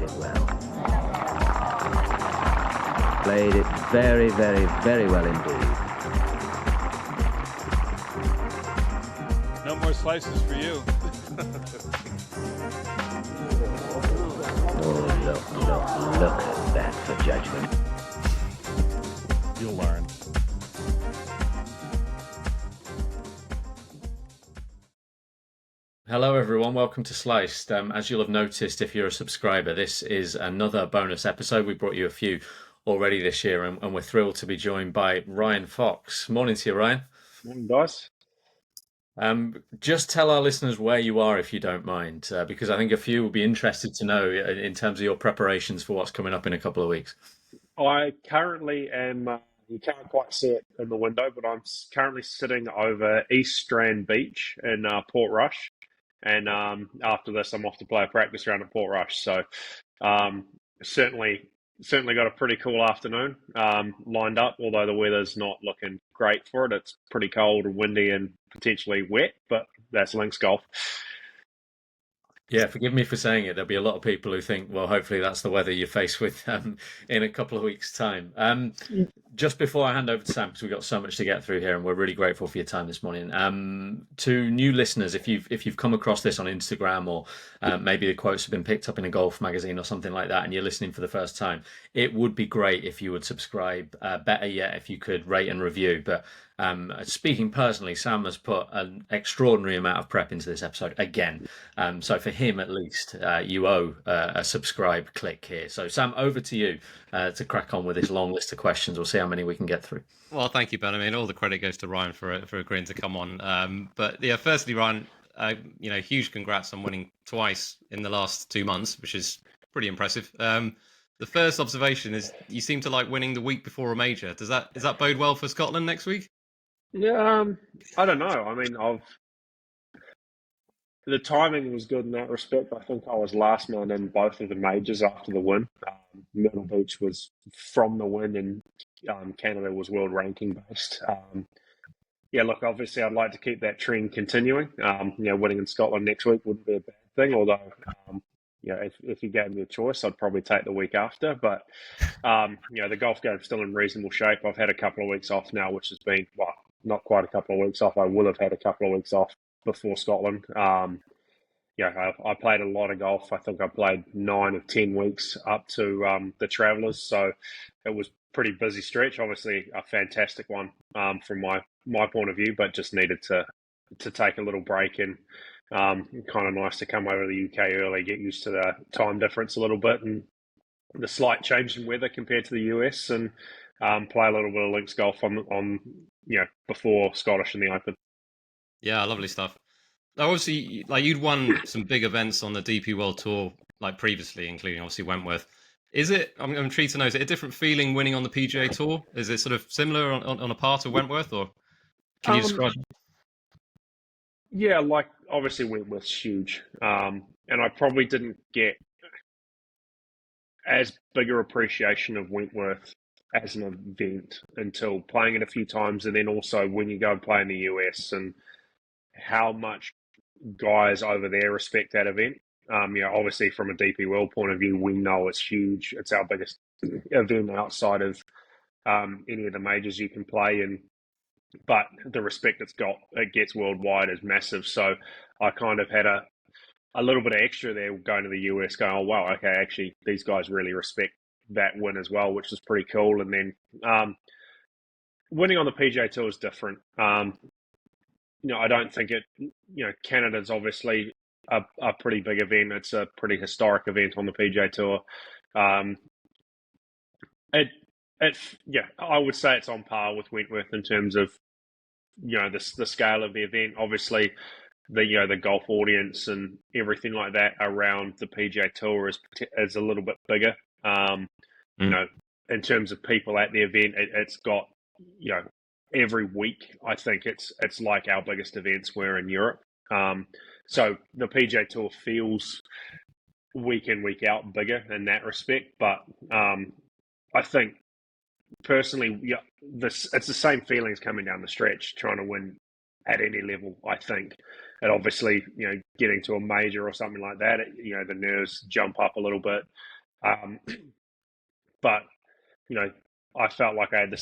it well. Played it very, very, very well indeed. No more slices for you. Oh, look at that for judgment. You'll learn. Hello everyone, welcome to Sliced. As you'll have noticed if you're a subscriber, this is another bonus episode. We brought you a few already this year and we're thrilled to be joined by Ryan Fox. Morning to you, Ryan. Morning, guys. Just tell our listeners where you are if you don't mind, because I think a few will be interested to know in terms of your preparations for what's coming up in a couple of weeks. I currently am, you can't quite see it in the window, but I'm currently sitting over East Strand Beach in Portrush. And after this, I'm off to play a practice round at Portrush. So certainly got a pretty cool afternoon lined up, although the weather's not looking great for it. It's pretty cold and windy and potentially wet, but that's links golf. Yeah, forgive me for saying it. There'll be a lot of people who think, well, hopefully that's the weather you're faced with in a couple of weeks' time. Just before I hand over to Sam, because we've got so much to get through here, and we're really grateful for your time this morning. To new listeners, if you've come across this on Instagram, or maybe the quotes have been picked up in a golf magazine or something like that, and you're listening for the first time, it would be great if you would subscribe. Better yet, if you could rate and review. But speaking personally, Sam has put an extraordinary amount of prep into this episode again. So for him, at least, you owe a subscribe click here. So Sam, over to you to crack on with this long list of questions. We'll see how many we can get through. Well, thank you, Ben. I mean, all the credit goes to Ryan for agreeing to come on. But yeah, firstly, Ryan, huge congrats on winning twice in the last 2 months, which is pretty impressive. The first observation is you seem to like winning the week before a major. Does that bode well for Scotland next week? Yeah, I don't know. I mean, the timing was good in that respect. I think I was last man in both of the majors after the win. Myrtle Beach was from the win, and Canada was world ranking based. Yeah, look, obviously I'd like to keep that trend continuing. Winning in Scotland next week wouldn't be a bad thing, although, if you gave me a choice, I'd probably take the week after. But, the golf game's still in reasonable shape. I've had a couple of weeks off now, which has been, well, not quite a couple of weeks off. I will have had a couple of weeks off before Scotland. I played a lot of golf. I think I played 9 of 10 weeks up to the Travellers. So it was pretty busy stretch. Obviously a fantastic one from my point of view, but just needed to take a little break, and kind of nice to come over to the UK early, get used to the time difference a little bit and the slight change in weather compared to the US, and play a little bit of links golf on before Scottish in the Open. Yeah, lovely stuff. Obviously, like, you'd won some big events on the DP World Tour, like previously, including obviously Wentworth. Is it? I'm intrigued to know. Is it a different feeling winning on the PGA Tour? Is it sort of similar on a part of Wentworth, or can you describe it? Yeah, like obviously Wentworth's huge, and I probably didn't get as big a appreciation of Wentworth as an event until playing it a few times, and then also when you go and play in the US and how much guys over there respect that event. Obviously from a DP World point of view, we know it's huge. It's our biggest event outside of any of the majors you can play in. But the respect it gets worldwide is massive. So I kind of had a little bit of extra there going to the US, going, oh, wow, okay, actually, these guys really respect that win as well, which was pretty cool. And then winning on the PGA Tour is different. I don't think Canada's obviously a pretty big event. It's a pretty historic event on the PGA Tour. I would say it's on par with Wentworth in terms of the scale of the event. Obviously, the golf audience and everything like that around the PGA Tour is a little bit bigger. In terms of people at the event, it's got every week. I think it's like our biggest events were in Europe. So the PGA Tour feels week in, week out bigger in that respect. But I think personally, it's the same feelings coming down the stretch, trying to win at any level, I think. And obviously, getting to a major or something like that, the nerves jump up a little bit. But I felt like I had the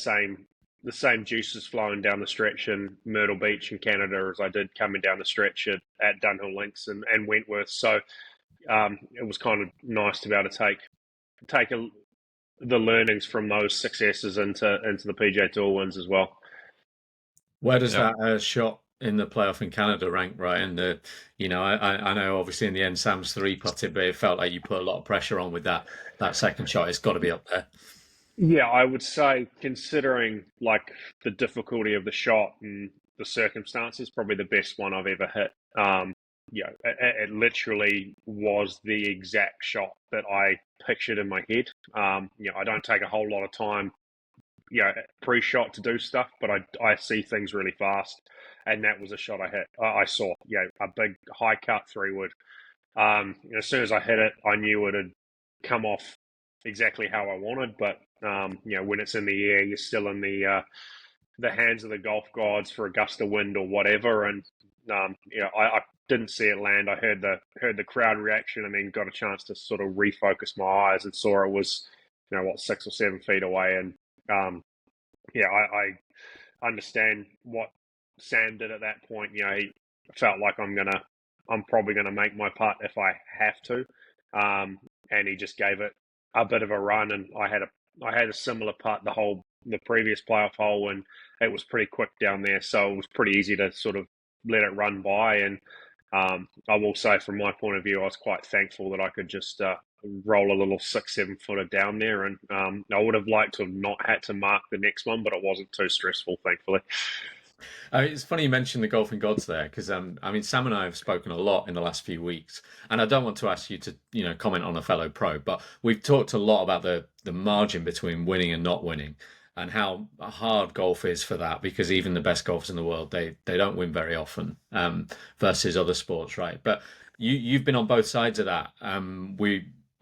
same juices flowing down the stretch in Myrtle Beach in Canada as I did coming down the stretch at Dunhill Links and Wentworth. So it was kind of nice to be able to take the learnings from those successes into the PGA Tour wins as well. Where does that shot in the playoff in Canada rank, right? And I know obviously in the end Sam's three putted, but it felt like you put a lot of pressure on with that second shot. It's got to be up there. Yeah, I would say, considering like the difficulty of the shot and the circumstances, probably the best one I've ever hit. It literally was the exact shot that I pictured in my head. I don't take a whole lot of time, pre-shot to do stuff, but I see things really fast, and that was a shot I hit. I saw, a big high cut 3-wood. As soon as I hit it, I knew it had come off exactly how I wanted, but when it's in the air, you're still in the hands of the golf gods for a gust of wind or whatever. And I didn't see it land. I heard the crowd reaction, and then got a chance to sort of refocus my eyes and saw it was 6 or 7 feet away. And I understand what Sam did at that point. He felt like I'm probably gonna make my putt if I have to, and he just gave it a bit of a run. And I had a similar putt the previous playoff hole, and it was pretty quick down there, so it was pretty easy to sort of let it run by. And I will say, from my point of view, I was quite thankful that I could just roll a little 6-7 footer down there. And I would have liked to have not had to mark the next one, but it wasn't too stressful, thankfully. It's funny you mentioned the golfing gods there, because Sam and I have spoken a lot in the last few weeks, and I don't want to ask you to comment on a fellow pro, but we've talked a lot about the margin between winning and not winning, and how hard golf is for that, because even the best golfers in the world, they don't win very often, versus other sports, right? But you've been on both sides of that.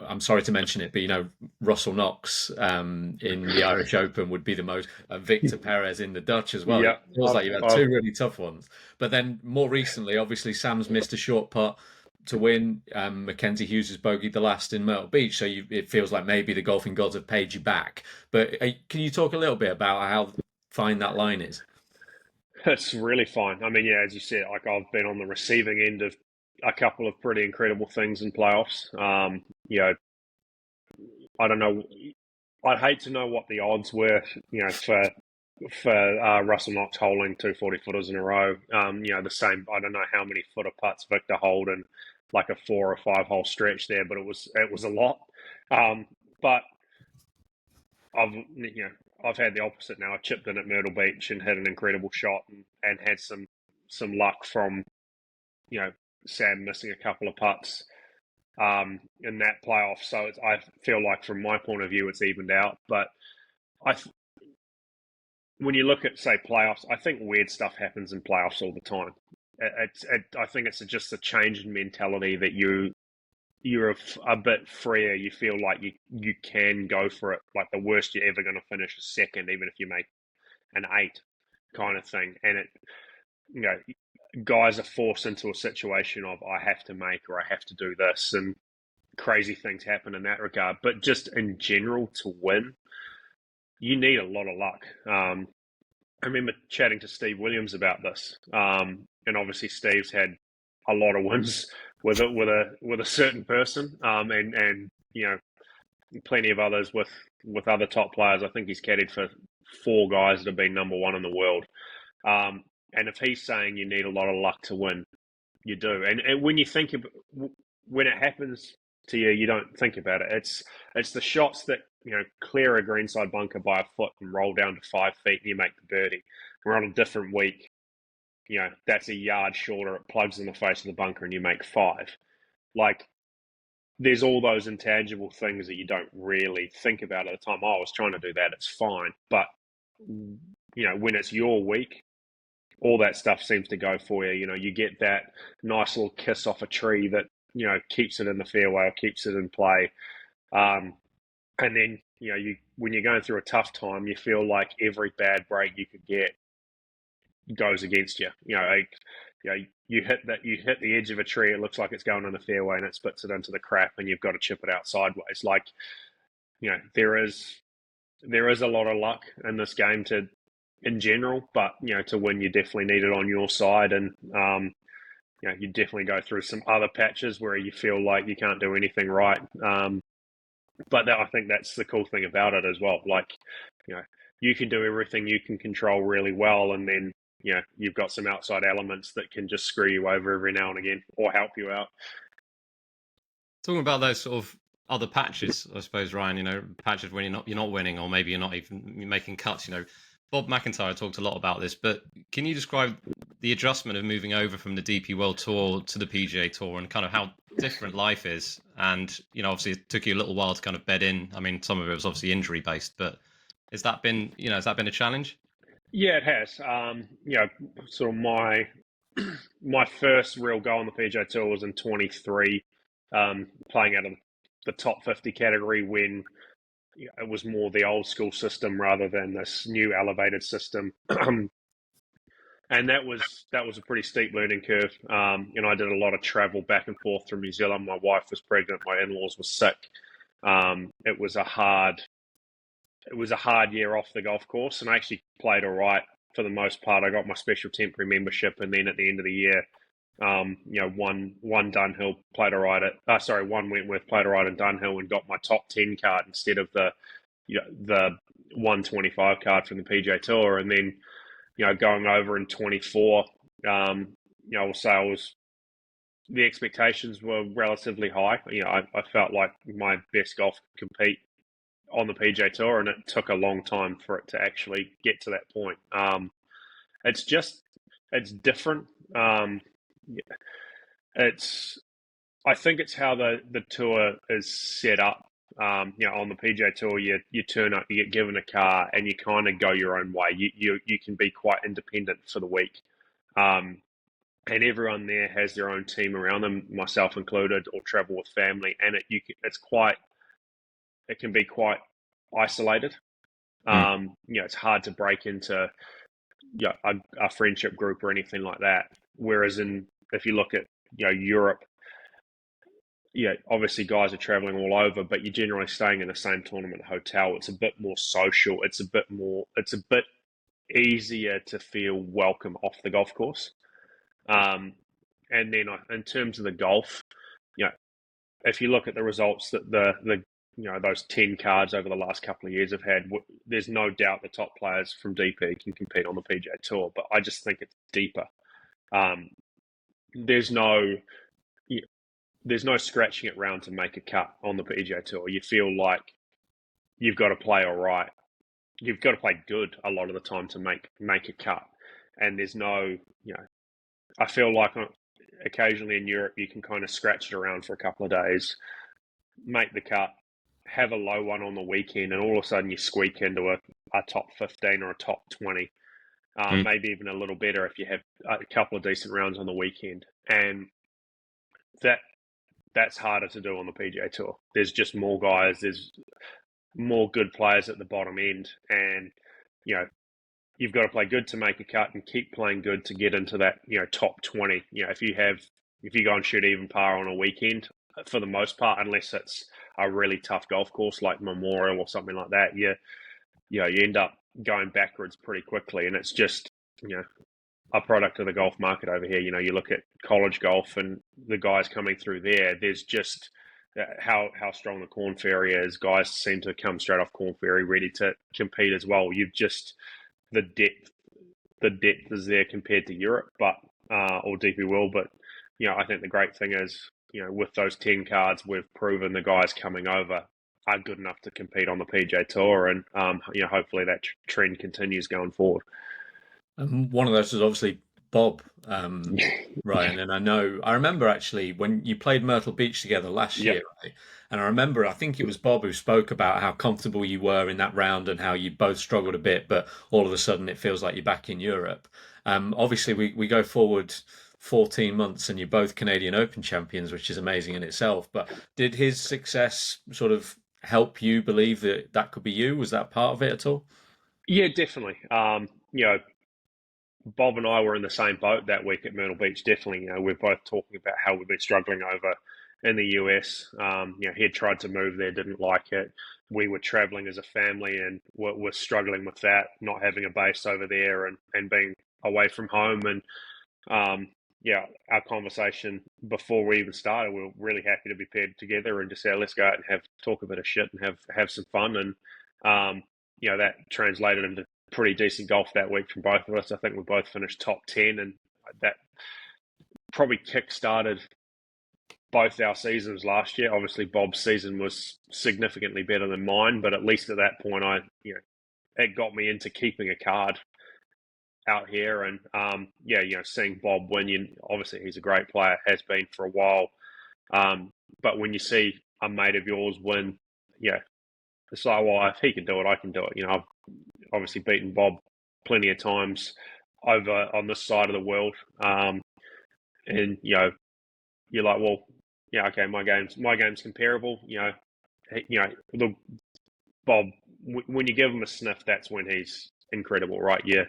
I'm sorry to mention it, but Russell Knox in the Irish Open would be the most. Victor Perez in the Dutch as well. Yeah, It feels like you've had two really tough ones. But then more recently, obviously, Sam's missed a short putt to win. Mackenzie Hughes has bogeyed the last in Myrtle Beach, so it feels like maybe the golfing gods have paid you back. But can you talk a little bit about how fine that line is? It's really fine. As you said, like, I've been on the receiving end of a couple of pretty incredible things in playoffs. I don't know. I'd hate to know what the odds were, for Russell Knox holding 240 footers in a row. The same. I don't know how many footer putts Victor hold in like a 4 or 5 hole stretch there, but it was a lot. But I've had the opposite now. I chipped in at Myrtle Beach and had an incredible shot, and had some luck from Sam missing a couple of putts in that playoff. So I feel like, from my point of view, it's evened out. But when you look at, say, playoffs, I think weird stuff happens in playoffs all the time. I think it's just a change in mentality that you're a bit freer. You feel like you can go for it. Like, the worst you're ever going to finish is second, even if you make an 8 kind of thing. And guys are forced into a situation of, I have to make, or I have to do this, and crazy things happen in that regard. But just in general, to win, you need a lot of luck. I remember chatting to Steve Williams about this, and obviously Steve's had a lot of wins with a certain person, and plenty of others with other top players. I think he's caddied for 4 guys that have been number 1 in the world. And if he's saying you need a lot of luck to win, you do. And when you think when it happens to you, you don't think about it. It's the shots that clear a greenside bunker by a foot and roll down to 5 feet, and you make the birdie. We're on a different week. That's a yard shorter. It plugs in the face of the bunker, and you make 5. Like, there's all those intangible things that you don't really think about at the time. Oh, I was trying to do that. It's fine. But when it's your week, all that stuff seems to go for you. You get that nice little kiss off a tree that keeps it in the fairway or keeps it in play. And then when you're going through a tough time, you feel like every bad break you could get goes against you. You you hit the edge of a tree, it looks like it's going in the fairway, and it spits it into the crap, and you've got to chip it out sideways. Like, there is a lot of luck in this game in general, but to win, you definitely need it on your side, and you definitely go through some other patches where you feel like you can't do anything right. But I think that's the cool thing about it as well. Like, you can do everything you can control really well, and then you've got some outside elements that can just screw you over every now and again or help you out. Talking about those sort of other patches, I suppose, Ryan, patches when you're not winning, or maybe you're not even making cuts. Bob MacIntyre talked a lot about this, but can you describe the adjustment of moving over from the DP World Tour to the PGA Tour, and kind of how different life is? And obviously it took you a little while to kind of bed in. I mean, some of it was obviously injury based, but has that been a challenge? Yeah, it has. Sort of my first real go on the PGA Tour was in 23, playing out of the top 50 category when it was more the old school system rather than this new elevated system. And that was a pretty steep learning curve. I did a lot of travel back and forth from New Zealand. My wife was pregnant. My in-laws were sick. It was a hard year off the golf course, and I actually played all right for the most part. I got my special temporary membership, and then at the end of the year, one Dunhill played all right one Wentworth played all right in Dunhill and got my top 10 card instead of the 125 card from the PGA Tour. And then going over in 24, I'll say the expectations were relatively high. I felt like my best golf could compete on the PGA Tour, and it took a long time for it to actually get to that point. It's different. I think it's how the tour is set up. On the PGA Tour, you turn up, you get given a car, and you kind of go your own way. You can be quite independent for the week, and everyone there has their own team around them, myself included, or travel with family, and it can be quite isolated. It's hard to break into a friendship group or anything like that. Whereas if you look at Europe, obviously guys are traveling all over, but you're generally staying in the same tournament hotel. It's a bit more social. It's a bit easier to feel welcome off the golf course. And then in terms of the golf, if you look at the results that those 10 cards over the last couple of years have had, there's no doubt the top players from DP can compete on the PGA Tour, but I just think it's deeper. There's no scratching it round to make a cut on the PGA Tour. You feel like you've got to play all right. You've got to play good a lot of the time to make a cut. And there's no, I feel like occasionally in Europe you can kind of scratch it around for a couple of days, make the cut, have a low one on the weekend, and all of a sudden you squeak into a top 15 or a top 20, maybe even a little better if you have a couple of decent rounds on the weekend. And that's harder to do on the PGA Tour. There's just more guys, there's more good players at the bottom end, and you've got to play good to make a cut and keep playing good to get into that top 20. If you go and shoot even par on a weekend, for the most part, unless it's a really tough golf course like Memorial or something like that, you end up going backwards pretty quickly. And it's just a product of the golf market over here. You look at college golf and the guys coming through there, there's just how strong the Corn Ferry is. Guys seem to come straight off Corn Ferry ready to compete as well. The depth is there compared to Europe, but or DP World. But I think the great thing is, with those 10 cards, we've proven the guys coming over are good enough to compete on the PGA Tour, and hopefully that trend continues going forward. One of those was obviously Bob, Ryan, and I remember actually when you played Myrtle Beach together last year, right? And I remember, I think it was Bob who spoke about how comfortable you were in that round and how you both struggled a bit, but all of a sudden it feels like you're back in Europe. Obviously, we go forward 14 months and you're both Canadian Open champions, which is amazing in itself. But did his success sort of help you believe that could be you? Was that part of it at all? Yeah, definitely. Bob and I were in the same boat that week at Myrtle Beach. Definitely, we're both talking about how we've been struggling over in the US. He had tried to move there, didn't like it. We were traveling as a family and we're struggling with that, not having a base over there and being away from home. And our conversation before we even started, we were really happy to be paired together and just say, let's go out and talk a bit of shit and have some fun. And that translated into pretty decent golf that week from both of us. I think we both finished top 10, and that probably kick-started both our seasons last year. Obviously, Bob's season was significantly better than mine, but at least at that point, it got me into keeping a card out here. And seeing Bob win, obviously he's a great player, has been for a while. But when you see a mate of yours win, it's like, well, if he can do it, I can do it. I've obviously beaten Bob plenty of times over on this side of the world. And you're like, well, yeah, okay, my game's comparable. Look, Bob, when you give him a sniff, that's when he's incredible, right? You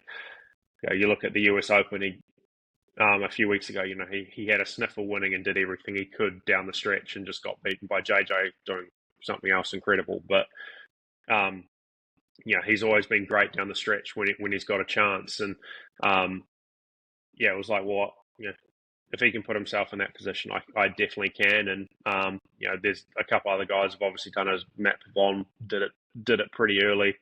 look at the US Open. A few weeks ago, he had a sniff of winning and did everything he could down the stretch and just got beaten by JJ doing something else incredible. But he's always been great down the stretch when he's got a chance. And it was like, well, if he can put himself in that position, I definitely can. And there's a couple other guys have obviously done it. Matt Pavon did it pretty early.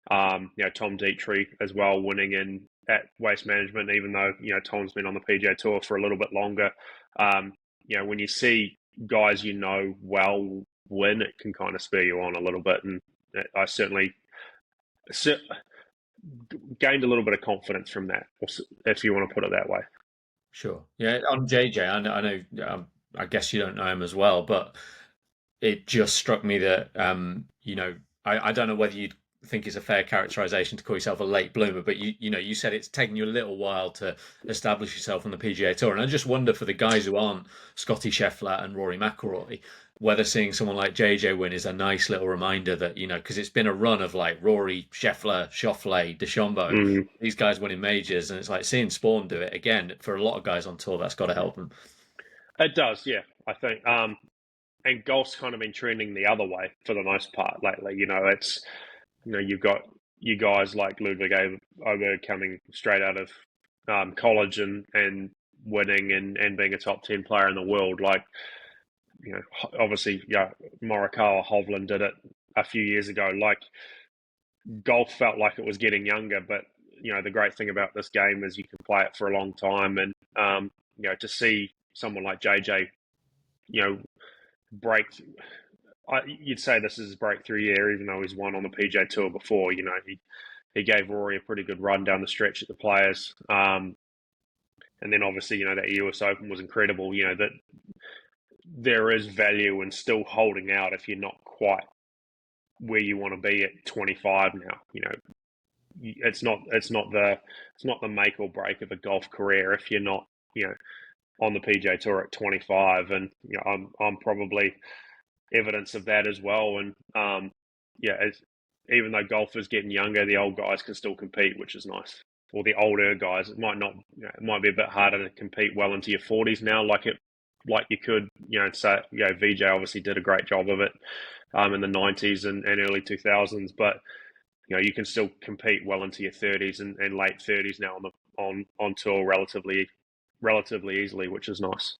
Tom Dietrich as well, winning at Waste Management, even though Tom's been on the PGA Tour for a little bit longer. When you see guys well win, it can kind of spur you on a little bit, and I certainly gained a little bit of confidence from that, if you want to put it that way. Sure. Yeah, on JJ, I know. I guess you don't know him as well, but it just struck me that I don't know whether you'd think it's a fair characterization to call yourself a late bloomer, but you said it's taken you a little while to establish yourself on the PGA Tour, and I just wonder for the guys who aren't Scotty Scheffler and Rory McIlroy, whether seeing someone like JJ win is a nice little reminder that because it's been a run of like Rory, Scheffler, Schauffele, DeChambeau, these guys winning majors, and it's like seeing Spawn do it again for a lot of guys on tour. That's got to help them. It does, yeah. I think, and golf's kind of been trending the other way for the most part lately. It's you've got you guys like Ludwig Oberg coming straight out of college and winning and being a top 10 player in the world. Like, obviously, Morikawa, Hovland did it a few years ago. Like, golf felt like it was getting younger, but the great thing about this game is you can play it for a long time, and to see someone like JJ, break. You'd say this is his breakthrough year, even though he's won on the PGA Tour before. He gave Rory a pretty good run down the stretch at the Players, and then obviously that US Open was incredible. That there is value in still holding out if you're not quite where you want to be at 25 now. It's not the make or break of a golf career if you're not on the PGA Tour at 25, and I'm probably evidence of that as well. And even though golf is getting younger, the old guys can still compete, which is nice. Or the older guys, it might not. It might be a bit harder to compete well into your 40s now, like you could. VJ obviously did a great job of it in the 90s and early 2000s, but you can still compete well into your 30s and late 30s now on tour relatively easily, which is nice.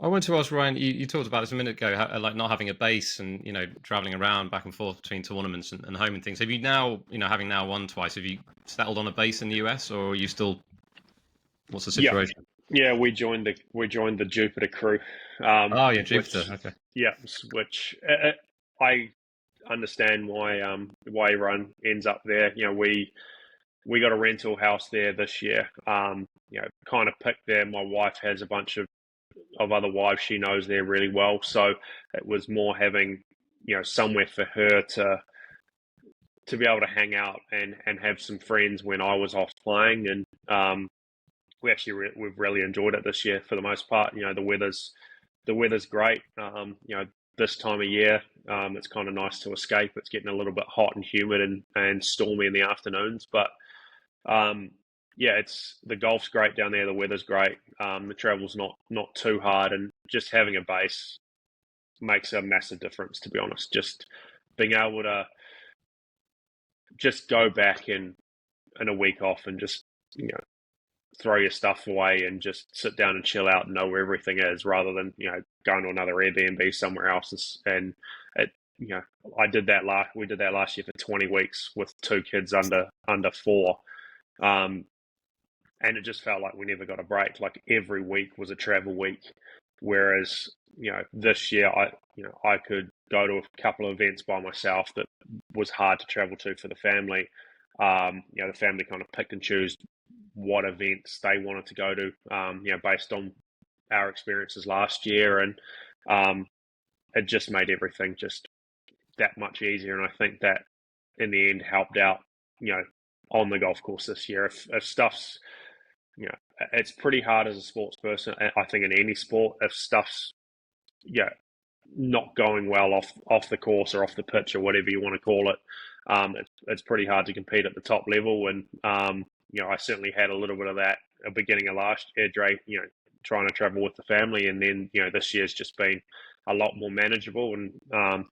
I want to ask Ryan, you talked about this a minute ago, like not having a base and, traveling around back and forth between tournaments and home and things. Have you now, having now won twice, have you settled on a base in the US, or are you still, what's the situation? Yeah, we joined the Jupiter crew. Jupiter. Okay. Yeah, which I understand why everyone ends up there. We got a rental house there this year. Kind of picked there. My wife has a bunch of other wives she knows there really well, so it was more having somewhere for her to be able to hang out and have some friends when I was off playing. And we've really enjoyed it this year for the most part. The weather's great. This time of year, it's kind of nice to escape. It's getting a little bit hot and humid and stormy in the afternoons, but yeah, it's the golf's great down there. The weather's great. The travel's not too hard, and just having a base makes a massive difference. To be honest, just being able to just go back in a week off and just throw your stuff away and just sit down and chill out and know where everything is, rather than going to another Airbnb somewhere else. And it, I did that we did that last year for 20 weeks with 2 kids under 4. And it just felt like we never got a break. Like every week was a travel week. Whereas, this year I could go to a couple of events by myself that was hard to travel to for the family. The family kind of picked and choose what events they wanted to go to, based on our experiences last year. And it just made everything just that much easier. And I think that in the end helped out, on the golf course this year. If stuff's, it's pretty hard as a sports person, I think, in any sport, if stuff's, not going well off the course or off the pitch or whatever you want to call it. It's pretty hard to compete at the top level. And, I certainly had a little bit of that at the beginning of last year, trying to travel with the family. And then, this year's just been a lot more manageable. And I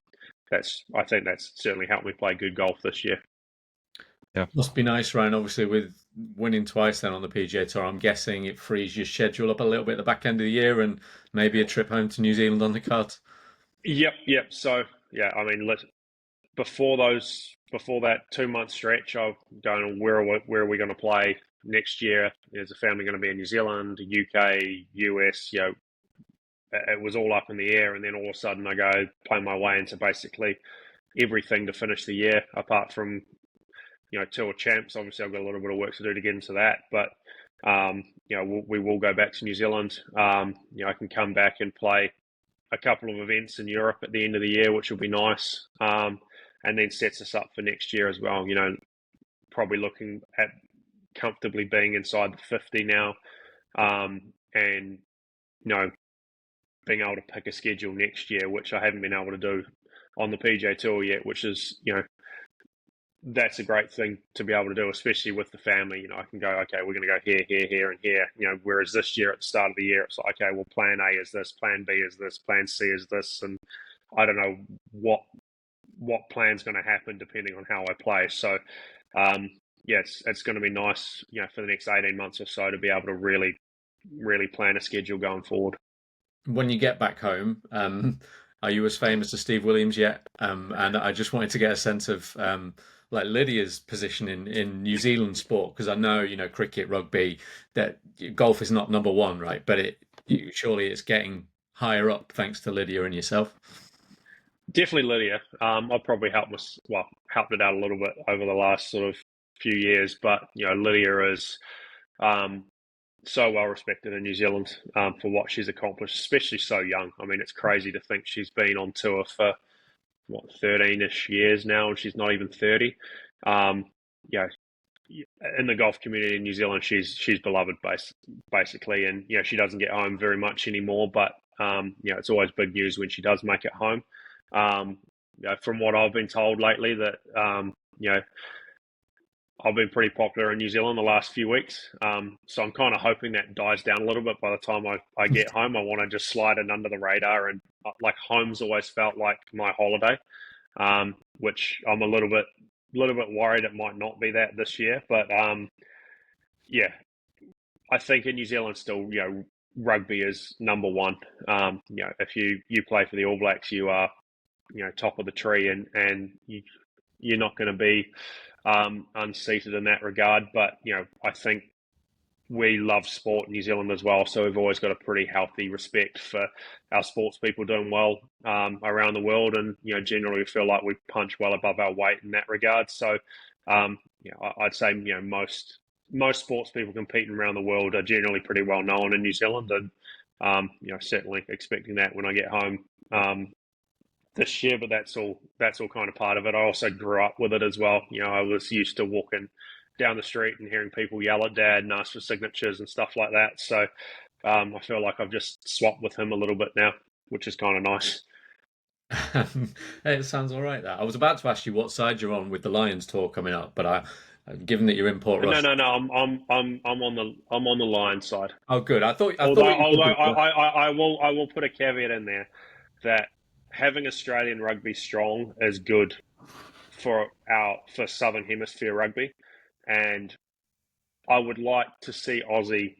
think that's certainly helped me play good golf this year. Yeah, must be nice, Ryan. Obviously, with winning twice then on the PGA Tour, I'm guessing it frees your schedule up a little bit at the back end of the year, and maybe a trip home to New Zealand on the cards. Yep. So yeah, I mean, before that 2-month stretch, I'm going, where are we going to play next year? Is the family going to be in New Zealand, UK, US? It was all up in the air, and then all of a sudden I go play my way into basically everything to finish the year, apart from Tour Champs. Obviously, I've got a little bit of work to do to get into that, but we will go back to New Zealand. I can come back and play a couple of events in Europe at the end of the year, which will be nice, and then sets us up for next year as well. Probably looking at comfortably being inside the 50 now, and being able to pick a schedule next year, which I haven't been able to do on the PGA Tour yet, which is that's a great thing to be able to do, especially with the family. I can go, okay, we're going to go here, here, here, and here. Whereas this year at the start of the year, it's like, okay, well, plan A is this, plan B is this, plan C is this, and I don't know what plan's going to happen depending on how I play. So, it's going to be nice, for the next 18 months or so to be able to really, really plan a schedule going forward. When you get back home, are you as famous as Steve Williams yet? And I just wanted to get a sense of like Lydia's position in New Zealand sport, because I know cricket, rugby, that golf is not number one, right? But surely it's getting higher up thanks to Lydia and yourself. Definitely Lydia. I've probably helped it out a little bit over the last sort of few years, but Lydia is so well respected in New Zealand for what she's accomplished, especially so young. I mean, it's crazy to think she's been on tour for 13-ish years now, and she's not even 30. In the golf community in New Zealand, she's beloved basically, and she doesn't get home very much anymore. But it's always big news when she does make it home. From what I've been told lately, that I've been pretty popular in New Zealand the last few weeks. So I'm kind of hoping that dies down a little bit by the time I get home. I want to just slide in under the radar, and like home's always felt like my holiday, which I'm a little bit worried it might not be that this year. But I think in New Zealand still, rugby is number one. If you play for the All Blacks, you are, top of the tree, and you're not going to be unseated in that regard. But I think we love sport in New Zealand as well, so we've always got a pretty healthy respect for our sports people doing well around the world, and generally we feel like we punch well above our weight in that regard. So I'd say most sports people competing around the world are generally pretty well known in New Zealand, and certainly expecting that when I get home this year. But that's all kind of part of it. I also grew up with it as well. I was used to walking down the street and hearing people yell at Dad and ask for signatures and stuff like that. So I feel like I've just swapped with him a little bit now, which is kind of nice. It sounds all right. That I was about to ask you what side you're on with the Lions tour coming up, but Given that you're in Portrush. No. I'm on the Lions side. Oh, good. I thought Although you would be. I will put a caveat in there that having Australian rugby strong is good for Southern Hemisphere rugby, and I would like to see Aussie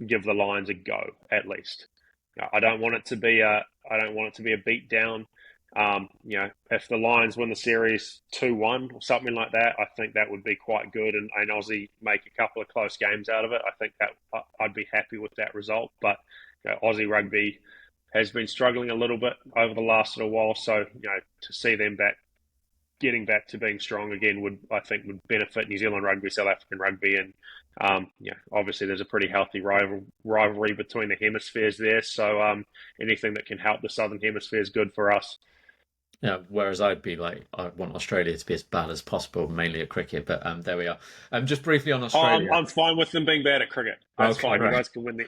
give the Lions a go at least. I don't want it to be a beat down. If the Lions win the series 2-1 or something like that, I think that would be quite good, and Aussie make a couple of close games out of it. I think that I'd be happy with that result. But Aussie rugby has been struggling a little bit over the last little while, so to see them getting back to being strong again would benefit New Zealand rugby, South African rugby, and obviously there's a pretty healthy rivalry between the hemispheres there. So anything that can help the Southern Hemisphere is good for us. Yeah, whereas I'd be like, I want Australia to be as bad as possible, mainly at cricket. But there we are. Just briefly on Australia, I'm fine with them being bad at cricket. That's okay, fine. right.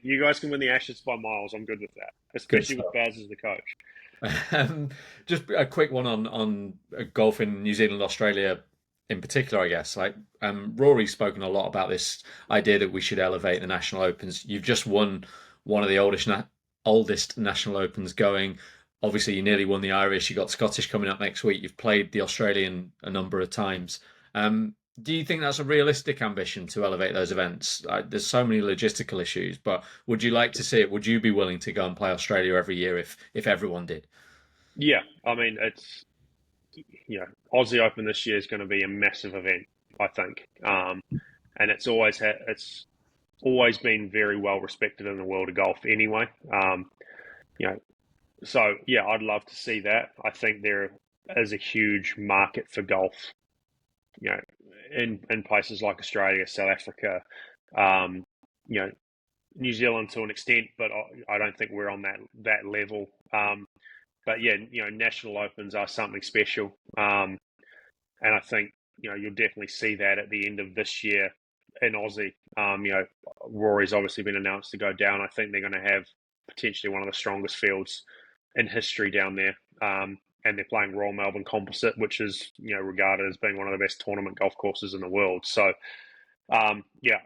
You guys can win the Ashes by miles. I'm good with that, especially with Baz as the coach. Just a quick one on golf in New Zealand, Australia in particular, I guess. Like Rory's spoken a lot about this idea that we should elevate the national opens. You've just won one of the oldest national opens going. Obviously, you nearly won the Irish. You got Scottish coming up next week. You've played the Australian a number of times. Do you think that's a realistic ambition to elevate those events? There's so many logistical issues, but would you like to see it? Would you be willing to go and play Australia every year if everyone did? Yeah, I mean, it's Aussie Open this year is going to be a massive event, I think, and it's always been very well respected in the world of golf anyway. So yeah, I'd love to see that. I think there is a huge market for golf, in places like Australia, South Africa, New Zealand to an extent, but I don't think we're on that level. But yeah, national opens are something special, and I think you'll definitely see that at the end of this year in Aussie. Rory's obviously been announced to go down. I think they're going to have potentially one of the strongest fields in history down there, and they're playing Royal Melbourne Composite, which is regarded as being one of the best tournament golf courses in the world. So, yeah,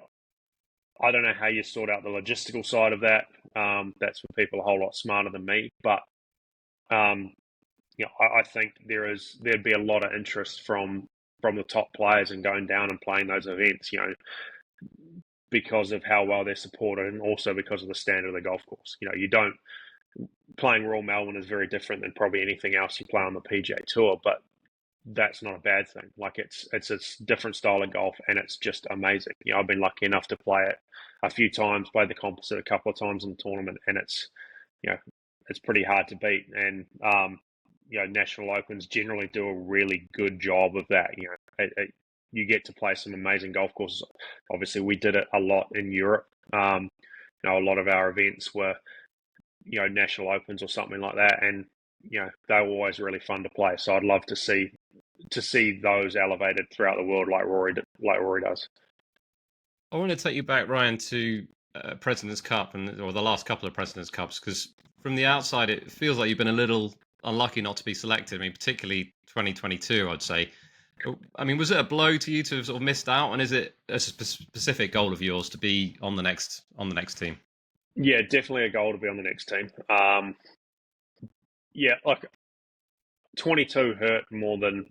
I don't know how you sort out the logistical side of that. That's for people a whole lot smarter than me, but I think there'd be a lot of interest from the top players in going down and playing those events, because of how well they're supported and also because of the standard of the golf course. Playing Royal Melbourne is very different than probably anything else you play on the PGA Tour, but that's not a bad thing. Like it's a different style of golf, and it's just amazing. I've been lucky enough to play it a few times, played the Composite a couple of times in the tournament, and it's pretty hard to beat. And national opens generally do a really good job of that. You get to play some amazing golf courses. Obviously, we did it a lot in Europe. A lot of our events were national opens or something like that, and they were always really fun to play. So I'd love to see those elevated throughout the world like Rory does. I want to take you back, Ryan, to President's Cup or the last couple of President's Cups, because from the outside it feels like you've been a little unlucky not to be selected. I mean, particularly 2022, I'd say. I mean, was it a blow to you to have sort of missed out, and is it a specific goal of yours to be on the next team? Yeah, definitely a goal to be on the next team. Yeah, like 22 hurt more than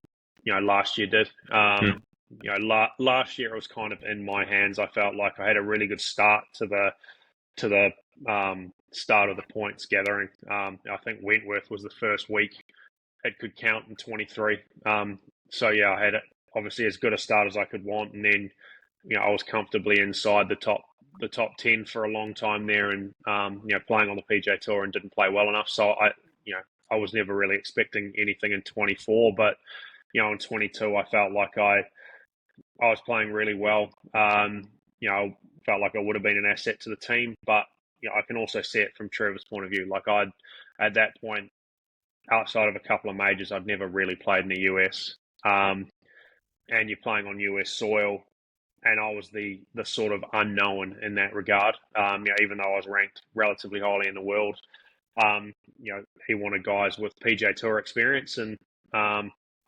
last year did. Last year it was kind of in my hands. I felt like I had a really good start to the start of the points gathering. I think Wentworth was the first week it could count in 23. So yeah, I had obviously as good a start as I could want, and then I was comfortably inside the top 10 for a long time there, and playing on the PGA Tour and didn't play well enough. So I was never really expecting anything in 24, but in 22 I felt like I was playing really well. I felt like I would have been an asset to the team, but I can also see it from Trevor's point of view. Like at that point, outside of a couple of majors, I'd never really played in the US, and you're playing on US soil. And I was the sort of unknown in that regard. Even though I was ranked relatively highly in the world, he wanted guys with PGA Tour experience, and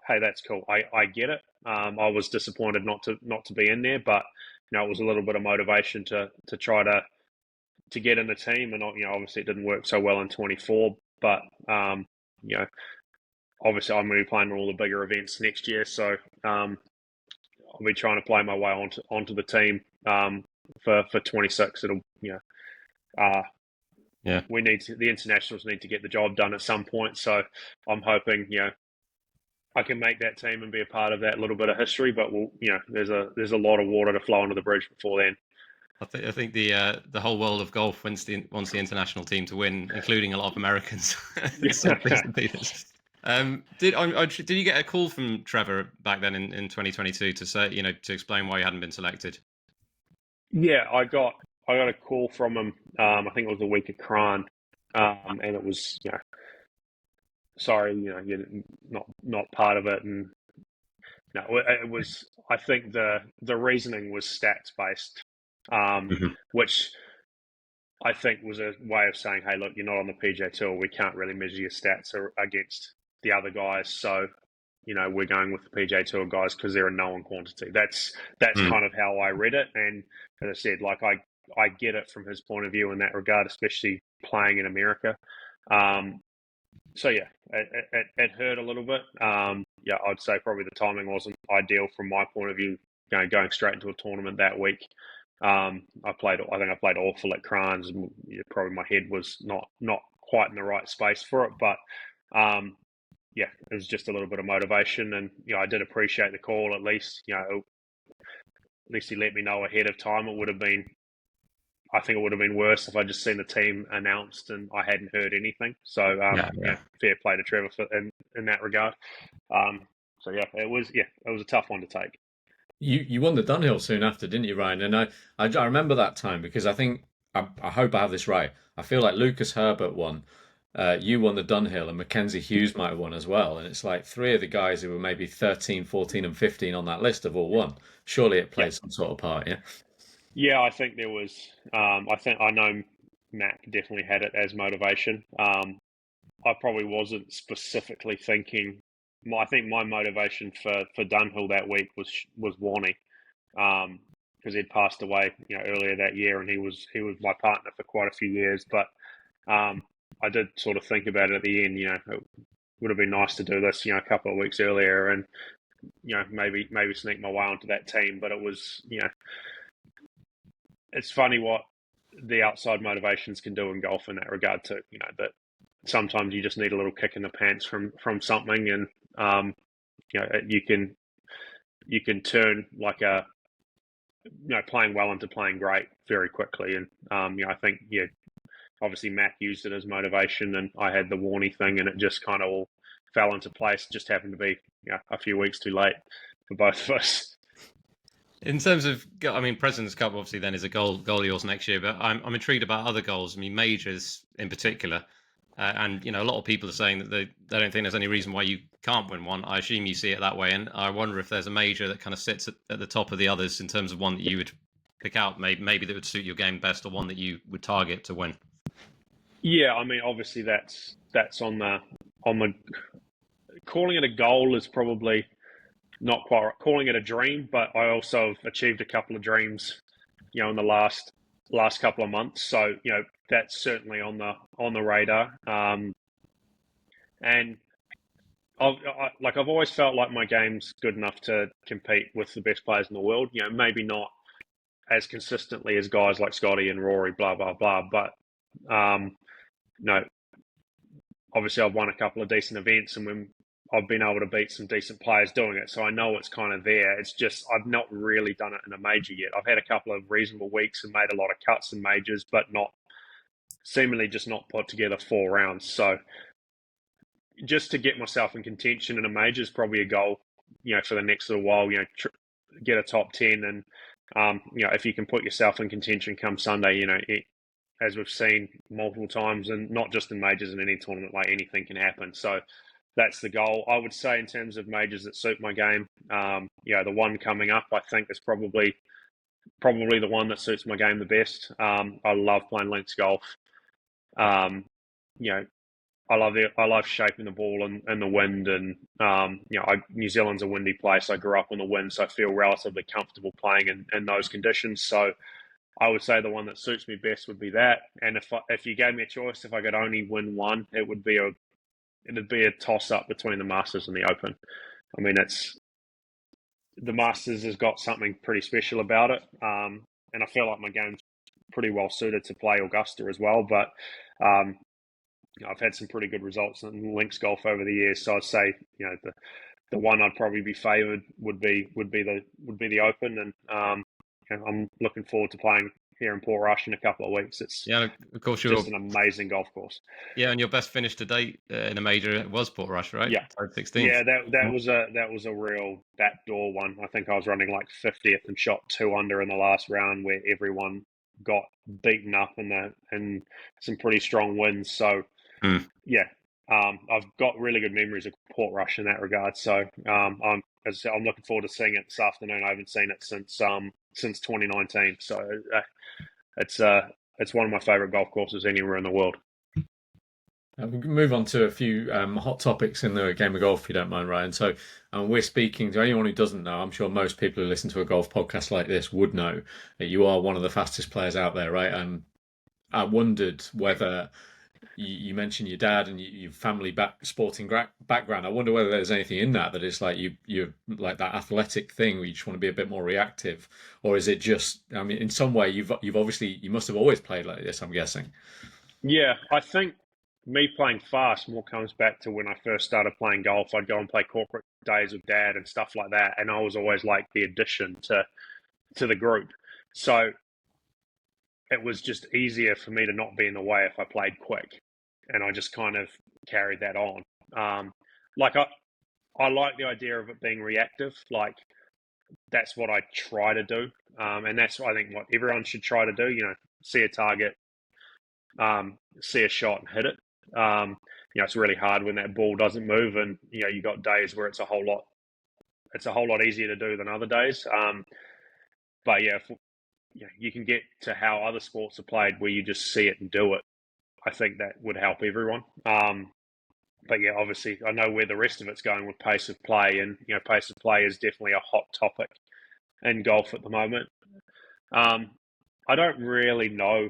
hey, that's cool. I get it. I was disappointed not to be in there, but it was a little bit of motivation to try to get in the team, and obviously it didn't work so well in 24. But obviously I'm going to be playing in all the bigger events next year, so I'll be trying to play my way onto the team for 26. It'll the internationals need to get the job done at some point, so I'm hoping I can make that team and be a part of that little bit of history. But there's a lot of water to flow under the bridge before then. I think the whole world of golf wants the international team to win, including a lot of Americans. Did you get a call from Trevor back then in 2022 to say to explain why you hadn't been selected? Yeah, I got a call from him. I think it was the week of Cran, and it was sorry, you're not part of it, and no, it was. I think the reasoning was stats based, which I think was a way of saying, hey, look, you're not on the PGA Tour. We can't really measure your stats against the other guys, so we're going with the PGA Tour guys because they're a known quantity. That's kind of how I read it, and as I said, like I get it from his point of view in that regard, especially playing in America. So yeah, it hurt a little bit. I'd say probably the timing wasn't ideal from my point of view. Going straight into a tournament that week. I think I played awful at Crans, and probably my head was not quite in the right space for it. But it was just a little bit of motivation, and I did appreciate the call. At least at least he let me know ahead of time. I think it would have been worse if I just seen the team announced and I hadn't heard anything. So fair play to Trevor in that regard. It was a tough one to take. You won the Dunhill soon after, didn't you, Ryan? And I remember that time because I think I hope I have this right. I feel like Lucas Herbert won. You won the Dunhill, and Mackenzie Hughes might have won as well. And it's like three of the guys who were maybe 13, 14 and 15 on that list have all won. Surely it played some sort of part, yeah? Yeah, I think there was. I know Mac definitely had it as motivation. I probably wasn't specifically thinking. I think my motivation for Dunhill that week was Warney, because he'd passed away earlier that year, and he was my partner for quite a few years. But I did sort of think about it at the end. It would have been nice to do this a couple of weeks earlier, and maybe sneak my way onto that team. But it was it's funny what the outside motivations can do in golf in that regard too. That sometimes you just need a little kick in the pants from something, and you can turn like a playing well into playing great very quickly. And I think obviously Mac used it as motivation, and I had the Warney thing, and it just kind of all fell into place. It just happened to be a few weeks too late for both of us. In terms of, President's Cup obviously then is a goal of yours next year, but I'm intrigued about other goals. Majors in particular, and a lot of people are saying that they don't think there's any reason why you can't win one. I assume you see it that way, and I wonder if there's a major that kind of sits at the top of the others in terms of one that you would pick out, maybe that would suit your game best, or one that you would target to win. Yeah, obviously that's on the calling it a goal is probably not quite right. Calling it a dream, but I also have achieved a couple of dreams, in the last couple of months. So that's certainly on the radar. And I've always felt like my game's good enough to compete with the best players in the world. Maybe not as consistently as guys like Scotty and Rory, blah blah blah. But obviously I've won a couple of decent events, and when I've been able to beat some decent players doing it, so I know it's kind of there. It's just I've not really done it in a major yet. I've had a couple of reasonable weeks and made a lot of cuts in majors, but seemingly just not put together 4 rounds. So just to get myself in contention in a major is probably a goal, for the next little while. Get a top 10, and if you can put yourself in contention come Sunday, as we've seen multiple times, and not just in majors, in any tournament, like anything can happen. So that's the goal. I would say in terms of majors that suit my game, the one coming up, I think, is probably the one that suits my game the best. I love playing links golf. I love shaping the ball in the wind, and New Zealand's a windy place. I grew up in the wind, so I feel relatively comfortable playing in those conditions. So I would say the one that suits me best would be that. And if you gave me a choice, if I could only win one, it'd be a toss up between the Masters and the Open. I mean, the Masters has got something pretty special about it, and I feel like my game's pretty well suited to play Augusta as well. But I've had some pretty good results in links golf over the years, so I'd say the one I'd probably be favoured would be the Open, and I'm looking forward to playing here in Portrush in a couple of weeks. It's of course just an amazing golf course. Yeah, and your best finish to date in a major was Portrush, right? Yeah, 16th. Yeah, that was a real backdoor one. I think I was running like 50th and shot 2 under in the last round, where everyone got beaten up in some pretty strong wins. So yeah, I've got really good memories of Portrush in that regard. So I'm looking forward to seeing it this afternoon. I haven't seen it since 2019. So it's one of my favourite golf courses anywhere in the world. We can move on to a few hot topics in the game of golf, if you don't mind, Ryan. So we're speaking to anyone who doesn't know. I'm sure most people who listen to a golf podcast like this would know that you are one of the fastest players out there, right? And I wondered whether you mentioned your dad and your family sporting background. I wonder whether there's anything in that is like you're like that athletic thing where you just want to be a bit more reactive, or is it just? I mean, in some way, you must have always played like this. I'm guessing. Yeah, I think me playing fast more comes back to when I first started playing golf. I'd go and play corporate days with Dad and stuff like that, and I was always like the addition to the group. So it was just easier for me to not be in the way if I played quick, and I just kind of carried that on. I like the idea of it being reactive. Like that's what I try to do, and that's I think what everyone should try to do. See a target, see a shot, and hit it. It's really hard when that ball doesn't move, and you got days where it's a whole lot easier to do than other days. But yeah, you can get to how other sports are played where you just see it and do it. I think that would help everyone. But yeah, obviously I know where the rest of it's going with pace of play, and pace of play is definitely a hot topic in golf at the moment. I don't really know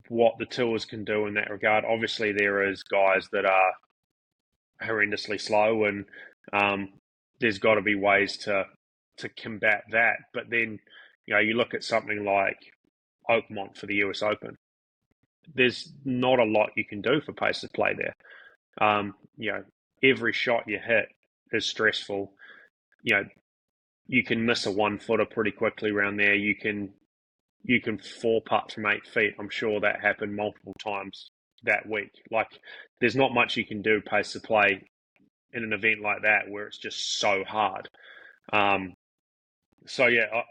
what the tours can do in that regard. Obviously, there is guys that are horrendously slow, and there's got to be ways to combat that. But then, you look at something like Oakmont for the US Open. There's not a lot you can do for pace of play there. Every shot you hit is stressful. You can miss a 1-footer pretty quickly around there. You can 4-putt from 8 feet. I'm sure that happened multiple times that week. Like, there's not much you can do pace of play in an event like that where it's just so hard. So yeah,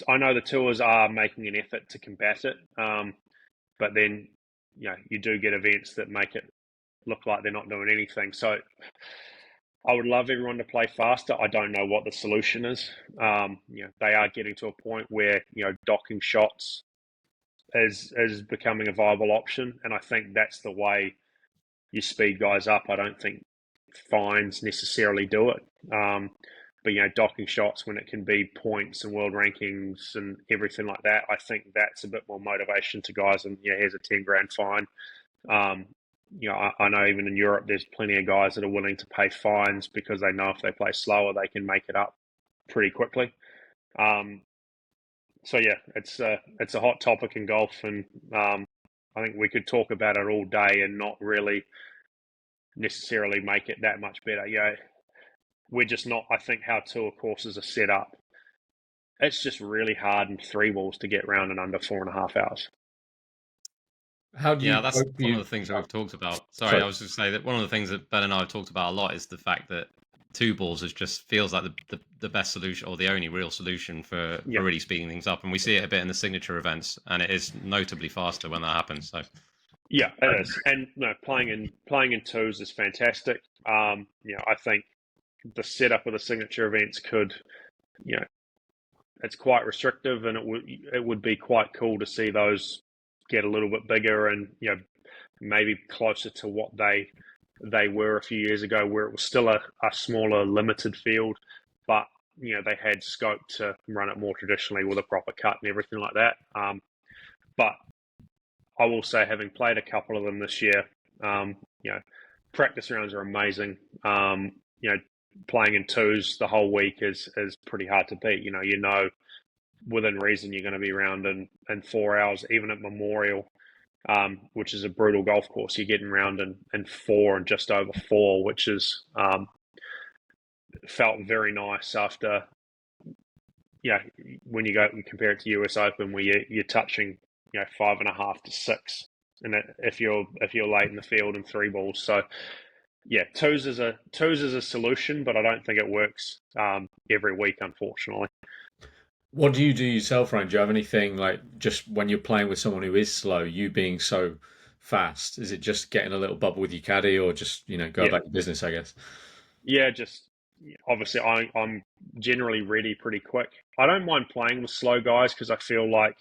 I know the tours are making an effort to combat it, but then you do get events that make it look like they're not doing anything. So I would love everyone to play faster. I don't know what the solution is. They are getting to a point where docking shots is becoming a viable option, and I think that's the way you speed guys up. I don't think fines necessarily do it. But docking shots when it can be points and world rankings and everything like that, I think that's a bit more motivation to guys. And here's a 10 grand fine. I know even in Europe, there's plenty of guys that are willing to pay fines because they know if they play slower, they can make it up pretty quickly. So yeah, it's a hot topic in golf, and I think we could talk about it all day and not really necessarily make it that much better. We're just not. I think how tour courses are set up, it's just really hard in 3 balls to get round in under 4.5 hours. How do you? That's one of the things that we've talked about. Sorry, I was just saying that one of the things that Ben and I have talked about a lot is the fact that 2 balls just feels like the best solution, or the only real solution for really speeding things up. And we see it a bit in the signature events, and it is notably faster when that happens. So yeah, it is. And playing in twos is fantastic. I think the setup of the signature events could, it's quite restrictive, and it would be quite cool to see those get a little bit bigger and maybe closer to what they were a few years ago, where it was still a smaller, limited field, but they had scope to run it more traditionally with a proper cut and everything like that. But I will say, having played a couple of them this year, practice rounds are amazing. Playing in twos the whole week is pretty hard to beat. Within reason, you're going to be around in 4 hours, even at Memorial, which is a brutal golf course. You're getting around in 4 and just over 4, which is felt very nice after, when you go and compare it to US Open, where you're touching 5.5 to 6, and if you're late in the field and 3 balls. So yeah, twos is a solution, but I don't think it works every week, unfortunately. What do you do yourself, Ryan? Do you have anything like, just when you're playing with someone who is slow, you being so fast? Is it just getting a little bubble with your caddy, or just go about your business, I guess? Yeah, just obviously I'm generally ready pretty quick. I don't mind playing with slow guys because I feel like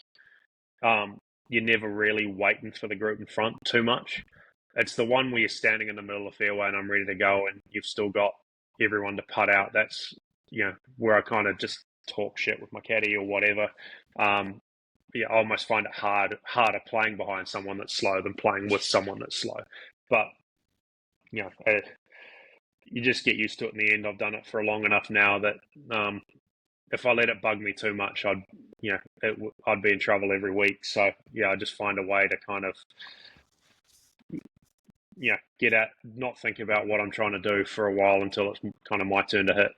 you're never really waiting for the group in front too much. It's the one where you're standing in the middle of the fairway and I'm ready to go, and you've still got everyone to putt out. That's where I kind of just talk shit with my caddy or whatever. I almost find it harder playing behind someone that's slow than playing with someone that's slow. But you just get used to it in the end. I've done it for long enough now that if I let it bug me too much, I'd be in trouble every week. So I just find a way to kind of get at, not think about what I'm trying to do for a while until it's kind of my turn to hit.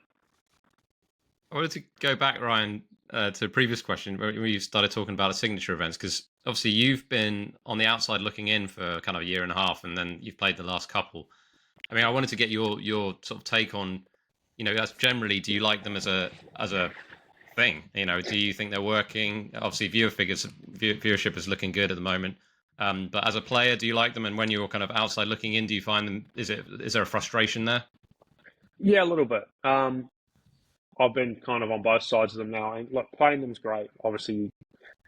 I wanted to go back, Ryan, to a previous question where you started talking about signature events, because obviously you've been on the outside looking in for kind of a year and a half, and then you've played the last couple. I mean, I wanted to get your sort of take on, as generally, do you like them as a thing? Do you think they're working? Obviously, viewership is looking good at the moment. But as a player, do you like them? And when you're kind of outside looking in, do you find them? Is there a frustration there? Yeah, a little bit. I've been kind of on both sides of them now. And look, playing them's great. Obviously,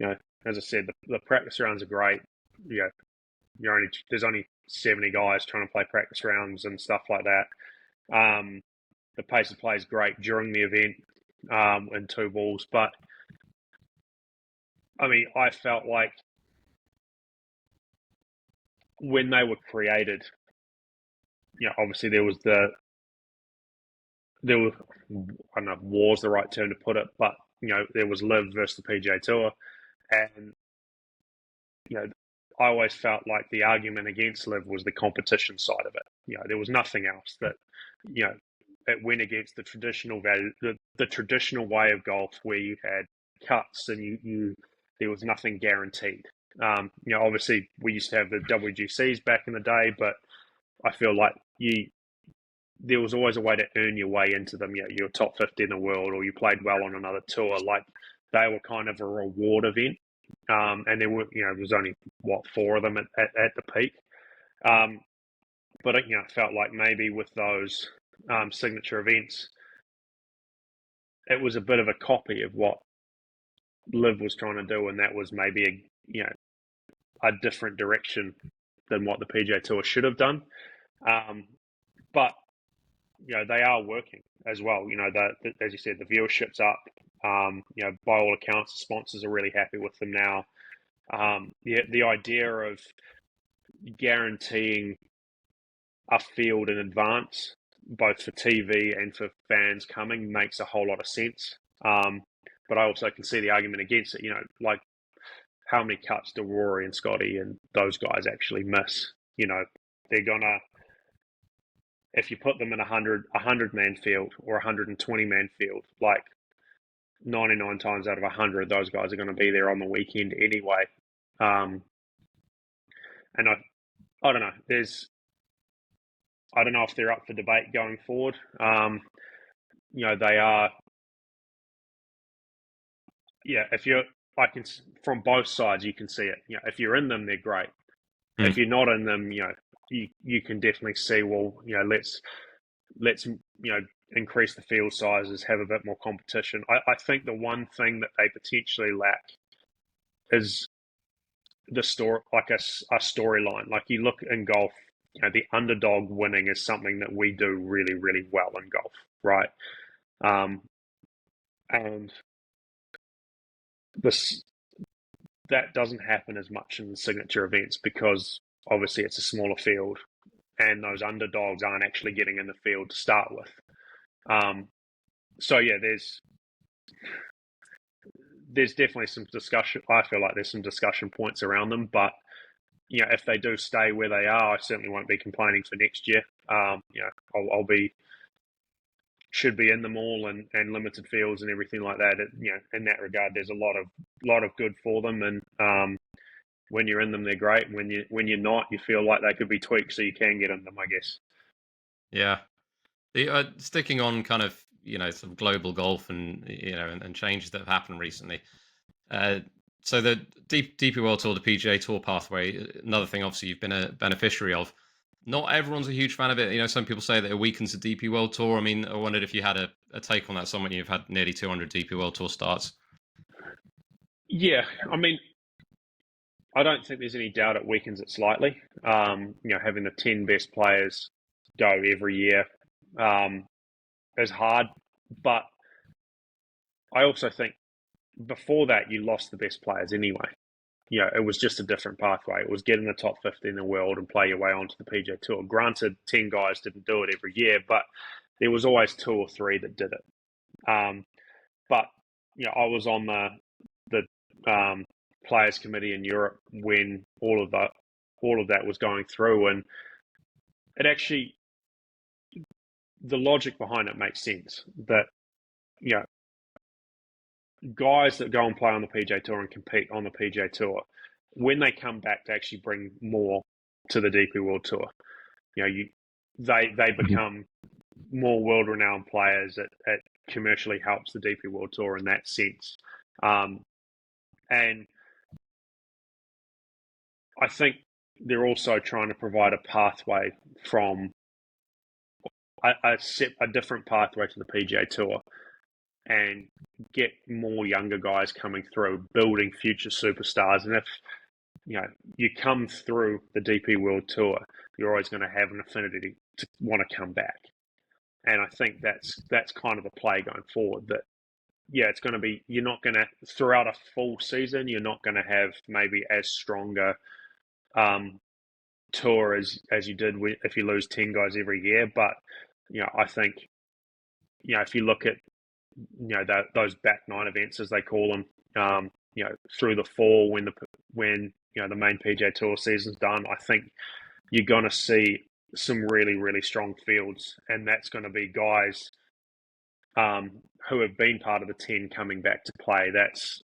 as I said, the practice rounds are great. There's only 70 guys trying to play practice rounds and stuff like that. The pace of play is great during the event in 2 balls. But I mean, I felt like when they were created, obviously there was I don't know if war's the right term to put it, but there was Liv versus the PGA Tour, and I always felt like the argument against Liv was the competition side of it. There was nothing else that it went against the traditional value, the traditional way of golf where you had cuts and there was nothing guaranteed. Obviously we used to have the WGCs back in the day, but I feel like there was always a way to earn your way into them. You're top 50 in the world, or you played well on another tour. Like, they were kind of a reward event. And there were, there was only 4 of them at the peak. But it felt like maybe with those signature events, it was a bit of a copy of what Liv was trying to do, and that was maybe a different direction than what the PGA Tour should have done. But they are working as well. As you said, the viewership's up. By all accounts, the sponsors are really happy with them now. The idea of guaranteeing a field in advance, both for TV and for fans coming, makes a whole lot of sense. But I also can see the argument against it. Like, how many cuts do Rory and Scotty and those guys actually miss? They're gonna, if you put them in a 100-man field or 120-man field, like 99 times out of 100, those guys are going to be there on the weekend anyway. And I don't know. I don't know if they're up for debate going forward. They are. Yeah, from both sides, you can see it. If you're in them, they're great. If you're not in them, you can definitely see, well, let's increase the field sizes, have a bit more competition. I think the one thing that they potentially lack is the story, like a storyline. Like you look in golf, the underdog winning is something that we do really, really well in golf, right? And this that doesn't happen as much in the signature events because obviously it's a smaller field, and those underdogs aren't actually getting in the field to start with. So yeah, there's definitely some discussion. I feel like there's some discussion points around them, but if they do stay where they are, I certainly won't be complaining for next year. Should be in them all and limited fields and everything like that. In that regard, there's a lot of good for them, and when you're in them, they're great. When you're not, you feel like they could be tweaked so you can get in them, I guess. Yeah. Sticking on kind of some global golf and and changes that have happened recently. So the DP World Tour, the PGA Tour pathway, another thing obviously you've been a beneficiary of. Not everyone's a huge fan of it. Some people say that it weakens the DP World Tour. I mean, I wondered if you had a take on that. Someone you've had nearly 200 DP World Tour starts. Yeah, I mean, I don't think there's any doubt it weakens it slightly. Having the 10 best players go every year is hard, but I also think before that you lost the best players anyway. It was just a different pathway. It was get in the top 50 in the world and play your way onto the PGA Tour. Granted, 10 guys didn't do it every year, but there was always 2 or 3 that did it. But I was on the players committee in Europe when all of that was going through, and it actually, the logic behind it makes sense. That guys that go and play on the PGA Tour and compete on the PGA Tour, when they come back to actually bring more to the DP World Tour, they become more world-renowned players. It commercially helps the DP World Tour in that sense. And I think they're also trying to provide a pathway from a different pathway to the PGA Tour and get more younger guys coming through, building future superstars. And if you come through the DP World Tour, you're always going to have an affinity to want to come back. And I think that's kind of the play going forward. That it's going to be, you're not going to, throughout a full season, you're not going to have maybe as stronger tour as you did if you lose 10 guys every year. But I think if you look at those back 9 events, as they call them, through the fall when the main PGA Tour season's done, I think you're going to see some really, really strong fields, and that's going to be guys who have been part of the 10 coming back to play. That's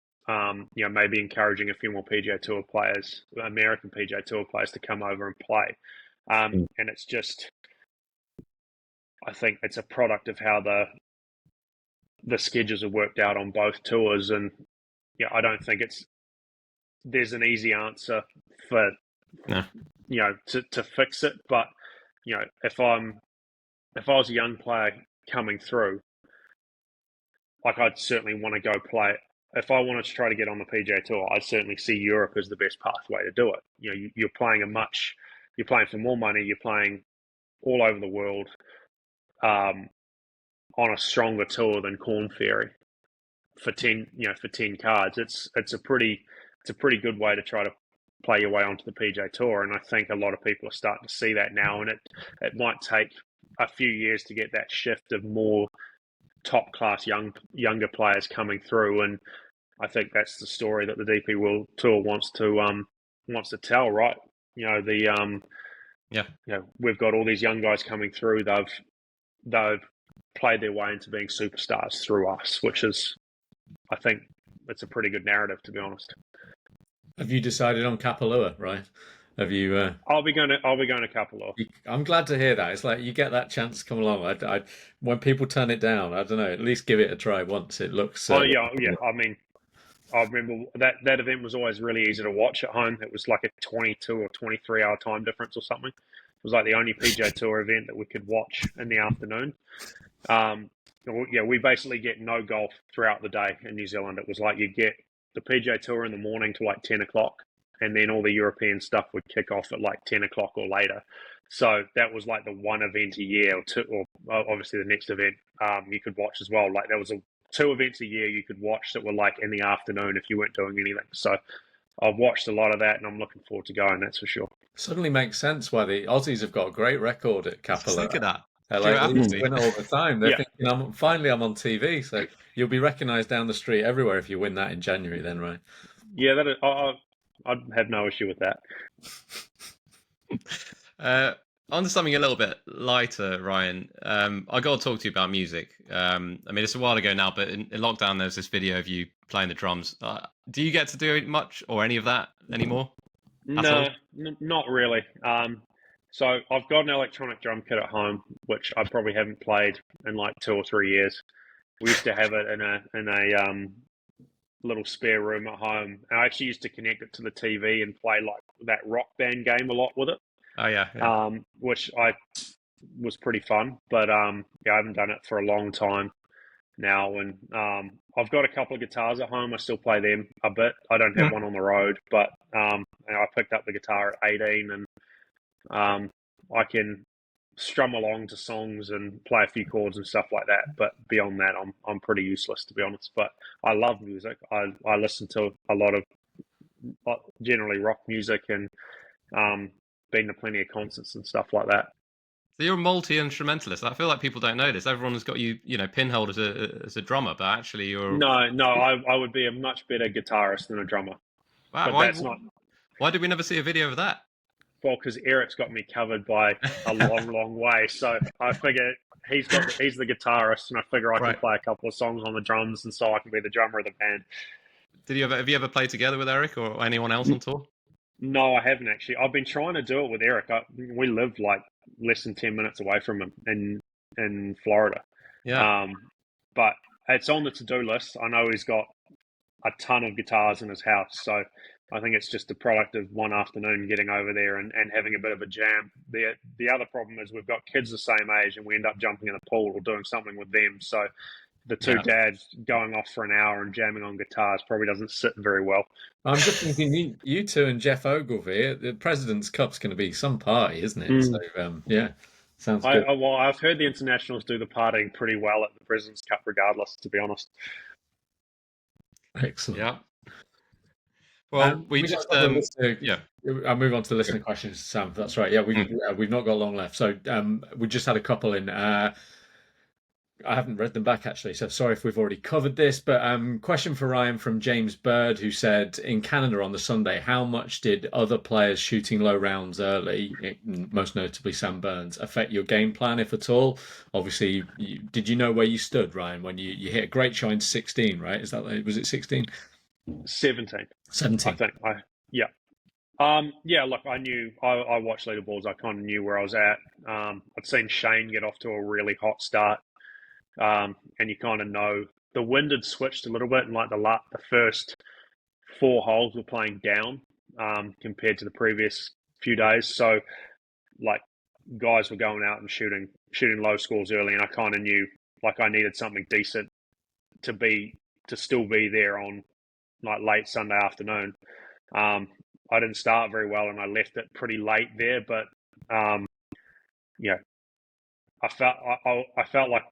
maybe encouraging a few more PGA Tour players, American PGA Tour players, to come over and play. And it's just, I think it's a product of how the schedules are worked out on both tours. And I don't think there's an easy answer for to fix it. But if I was a young player coming through, like, I'd certainly want to go play. If I wanted to try to get on the PGA Tour, I'd certainly see Europe as the best pathway to do it. You're playing you're playing for more money. You're playing all over the world on a stronger tour than Corn Ferry for 10 cards. It's a pretty good way to try to play your way onto the PGA Tour, and I think a lot of people are starting to see that now. And it might take a few years to get that shift of more top class younger players coming through, and I think that's the story that the DP World Tour wants to tell, right? We've got all these young guys coming through. They've played their way into being superstars through us, which is, I think, it's a pretty good narrative, to be honest. Have you decided on Kapalua, right? Have you? I'll be going to Kapalua. I'm glad to hear that. It's like you get that chance to come along. When people turn it down, I don't know. At least give it a try once. It looks. Yeah. I mean, I remember that event was always really easy to watch at home. It was like a 22 or 23 hour time difference or something. It was like the only PGA Tour event that we could watch in the afternoon. We basically get no golf throughout the day in New Zealand. It was like you get the PGA Tour in the morning to like 10 o'clock, and then all the European stuff would kick off at like 10 o'clock or later. So that was like the one event a year, or two, or obviously the next event you could watch as well. Like there was two events a year you could watch that were like in the afternoon if you weren't doing anything. So I've watched a lot of that, and I'm looking forward to going. That's for sure. Suddenly makes sense why the Aussies have got a great record at Capella. Look at that. They win all the time. They're thinking, I'm on TV, so you'll be recognised down the street everywhere if you win that in January. Then, right? Yeah, I'd have no issue with that. On to something a little bit lighter, Ryan. I got to talk to you about music. I mean, it's a while ago now, but in lockdown, there was this video of you playing the drums. Do you get to do much or any of that anymore? No, not really. So I've got an electronic drum kit at home, which I probably haven't played in like 2 or 3 years. We used to have it in a little spare room at home. I actually used to connect it to the TV and play like that Rock Band game a lot with it. Oh yeah. Which was pretty fun, but I haven't done it for a long time now. And I've got a couple of guitars at home. I still play them a bit. I don't have one on the road, but I picked up the guitar at 18, and I can strum along to songs and play a few chords and stuff like that. But beyond that, I'm pretty useless, to be honest. But I love music. I listen to a lot of generally rock music, and been to plenty of concerts and stuff like that. So you're a multi-instrumentalist. I feel like people don't know this. Everyone's got you pinholed as a drummer, but actually you're... No, I would be a much better guitarist than a drummer. Wow, why did we never see a video of that? Well, because Eric's got me covered by a long way. So I figure he's the guitarist, and I figure I can play a couple of songs on the drums, and so I can be the drummer of the band. Have you ever played together with Eric or anyone else on tour? No, I haven't actually. I've been trying to do it with Eric. We live like less than 10 minutes away from him in Florida. Yeah. But it's on the to-do list. I know he's got a ton of guitars in his house, so I think it's just a product of one afternoon getting over there and having a bit of a jam. The other problem is we've got kids the same age, and we end up jumping in a pool or doing something with them. So the two dads going off for an hour and jamming on guitars probably doesn't sit very well. I'm just thinking, you two and Jeff Ogilvie, the President's Cup's going to be some party, isn't it? So, sounds good. Well, I've heard the internationals do the partying pretty well at the President's Cup regardless, to be honest. Excellent. Yeah. Well, I'll move on to the listener questions, Sam. That's right. Yeah, we've not got long left. So we just had a couple in. I haven't read them back, actually, so sorry if we've already covered this. But question for Ryan from James Bird, who said, in Canada on the Sunday, how much did other players shooting low rounds early, most notably Sam Burns, affect your game plan, if at all? Obviously, did you know where you stood, Ryan, when you hit a great shot in 16, right? Was it 16? 17. 17. I think. Look, I knew, I watched leaderboards. I kind of knew where I was at. I'd seen Shane get off to a really hot start. And you kind of know the wind had switched a little bit, and like the first 4 holes were playing down compared to the previous few days. So like guys were going out and shooting low scores early, and I kind of knew like I needed something decent to still be there on like late Sunday afternoon. I didn't start very well, and I left it pretty late there, but I felt like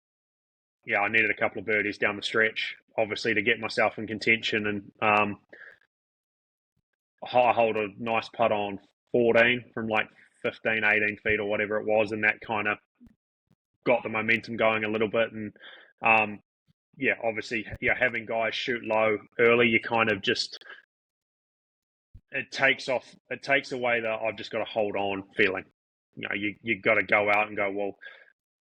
I needed a couple of birdies down the stretch, obviously, to get myself in contention. And I hold a nice putt on 14 from like 15, 18 feet or whatever it was, and that kind of got the momentum going a little bit. And obviously, having guys shoot low early, you kind of just it takes away the I've just got to hold on feeling. You got to go out and go, well,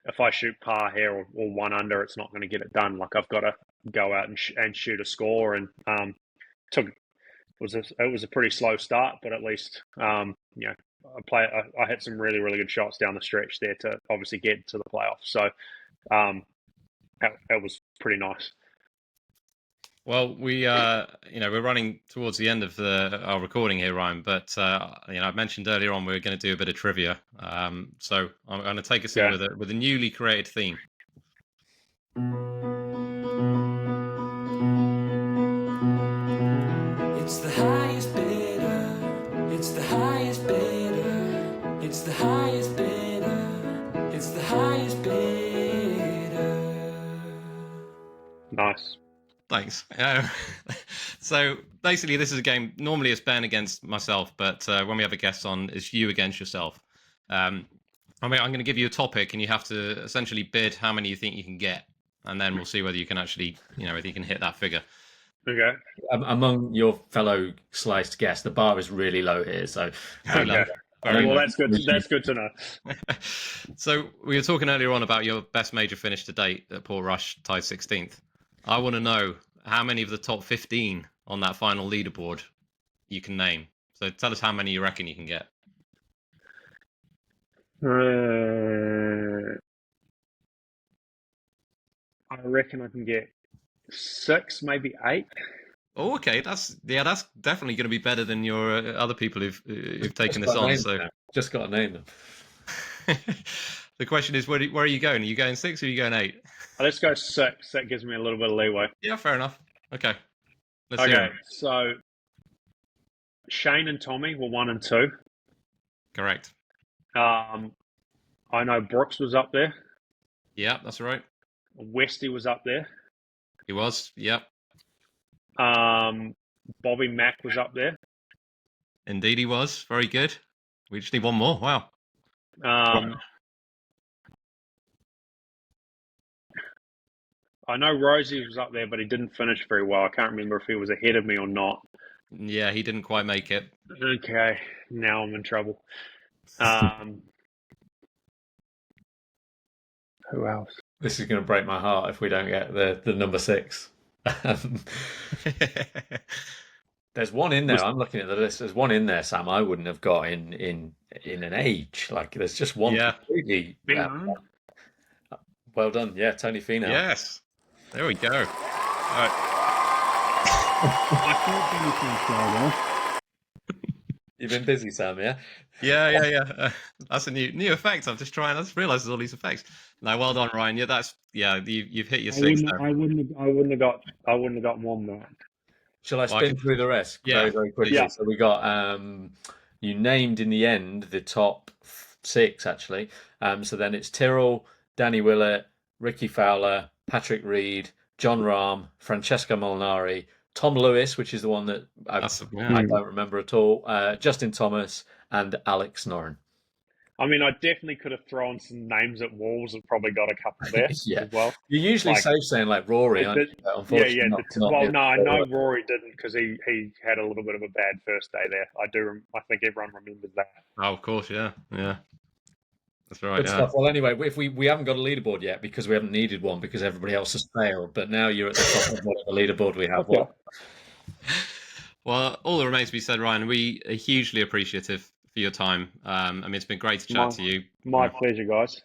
if I shoot par here or 1 under, it's not going to get it done. Like I've got to go out and shoot a score. And it was a pretty slow start, but at least I hit some really, really good shots down the stretch there to obviously get to the playoffs. So that was pretty nice. Well, we're running towards the end of our recording here, Ryan. But I mentioned earlier on we were going to do a bit of trivia. So I'm going to take us in with a newly created theme. It's the highest bidder. It's the highest bidder. It's the highest bidder. Nice. Thanks. So basically, this is a game. Normally, it's Ben against myself, but when we have a guest on, it's you against yourself. I'm going to give you a topic, and you have to essentially bid how many you think you can get, and then we'll see whether you can actually, whether you can hit that figure. Okay. Among your fellow sliced guests, the bar is really low here. So, Okay. Well, that's good. That's good to know. So we were talking earlier on about your best major finish to date at Portrush, tied 16th. I want to know how many of the top 15 on that final leaderboard you can name. So tell us how many you reckon you can get. I reckon I can get 6, maybe 8. Oh, okay. That's definitely going to be better than your other people who've taken this on. So just got to name them. The question is, where are you going? Are you going 6 or are you going 8? Let's go 6. That gives me a little bit of leeway. Yeah, fair enough. Okay. Let's hear Okay, it. so Shane and Tommy were 1 and 2. Correct. I know Brooks was up there. Yeah, that's right. Westy was up there. He was. Yep. Bobby Mack was up there. Indeed, he was. Very good. We just need one more. Wow. I know Rosie was up there, but he didn't finish very well. I can't remember if he was ahead of me or not. Yeah, he didn't quite make it. Okay, now I'm in trouble. Who else? This is going to break my heart if we don't get the number 6. There's one in there. I'm looking at the list. There's one in there, Sam. I wouldn't have got in an age. Like there's just one. Yeah. Completely. Well done. Yeah, Tony Finau. Yes. There we go. All right. You've been busy, Sam. Yeah. Yeah. That's a new effect. I'm just trying. I just realised there's all these effects. No, well done, Ryan. You've hit your 6 there. I wouldn't have got one more. Shall I spin through the rest very, very quickly? Yeah. So we got you named in the end the top 6 actually. So then it's Tyrrell, Danny Willett, Ricky Fowler, Patrick Reed, John Rahm, Francesco Molinari, Tom Lewis, which is the one that I don't remember at all, Justin Thomas, and Alex Noren. I mean, I definitely could have thrown some names at walls and probably got a couple there as well. You're usually safe saying like Rory. Unfortunately, I know Rory didn't because he had a little bit of a bad first day there. I think everyone remembers that. Oh, of course, yeah. That's right. Good stuff. Well, anyway, if we haven't got a leaderboard yet because we haven't needed one because everybody else has failed. But now you're at the top of whatever leaderboard we have. Okay. Well, all that remains to be said, Ryan. We are hugely appreciative for your time. I mean, it's been great to chat to you. My pleasure, guys.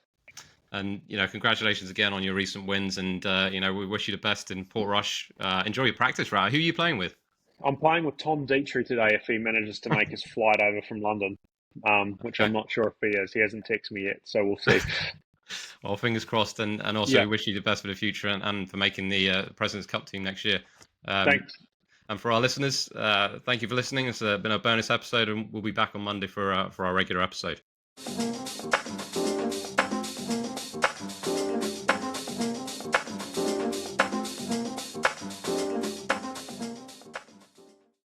And congratulations again on your recent wins. And we wish you the best in Portrush. Enjoy your practice round. Who are you playing with? I'm playing with Tom Dietrich today if he manages to make his flight over from London. Which I'm not sure if he is. He hasn't texted me yet, so we'll see. Well, fingers crossed, and also wish you the best for the future and for making the President's Cup team next year. Thanks. And for our listeners, thank you for listening. It's been a bonus episode, and we'll be back on Monday for our regular episode.